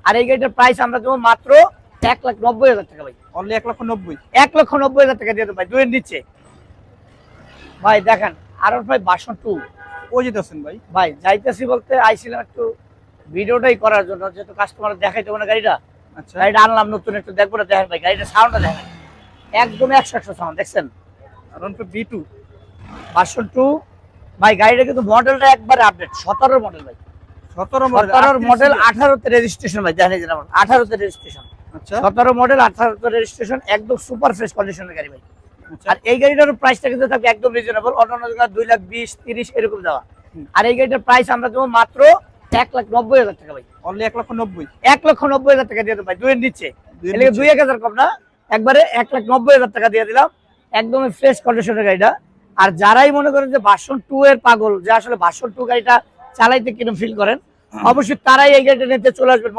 আর এই গাড়িটার প্রাইস আমরা দেবো মাত্র 1,90,000 টাকা ভাই। অনলি 1,90,000। 1,90,000 টাকা দিয়ে দেবো ভাই, দুয়ের নিচে। ভাই দেখেন R1 5 ভার্সন 2 ও যেতেছেন ভাই? ভাই যাইতেছি বলতে আইছিলাম একটু ভিডিওটাই করার জন্য, যেহেতু কাস্টমার দেখাইতে হবে না গাড়িটা। আচ্ছা, গাড়িটা আনলাম নতুন, একটু দেখবো না। দেখেন ভাই গাড়িটা সাউন্ডটা দেখেন, একদম 100 সাউন্ড দেখছেন। R1 5 B2 ভার্সন 2 ভাই। গাড়িটা কিন্তু মডেলটা একবারে আপডেট, 17 মডেল ভাই। 17 মডেল। 17 মডেল, 18 তে রেজিস্ট্রেশন ভাই। জানেন যে 18 তে রেজিস্ট্রেশন। আচ্ছা, 17 মডেল, 18 তে রেজিস্ট্রেশন, একদম সুপার ফ্রেশ কন্ডিশনের গাড়ি ভাই। আচ্ছা। আর এই গাড়িটার প্রাইসটা কিন্তু থাকবে একদম রিজনেবল, অন্যান্য জায়গায় 2,20,000 30 এরকম দেওয়া। আর এই গাড়িটার প্রাইস আমরা দেবো মাত্র 1,90,000 টাকা ভাই। অনলি 1,90,000। 1,90,000 টাকা দিয়ে দেবো ভাই, দুয়ের নিচে। এদিকে 2,000 কম না, একবারে 1,90,000 টাকা দিয়ে দিলাম, একদমই ফ্রেশ কন্ডিশনের গাড়িটা। আর যারাই মনে করেন যে ভার্সন 2 এর পাগল, যে আসলে ভার্সন 2 গাড়িটা চালাইতে কিরকম ফিল করেন, অবশ্যই তারাই এই গাড়িটা নিতে চলে আসবেন।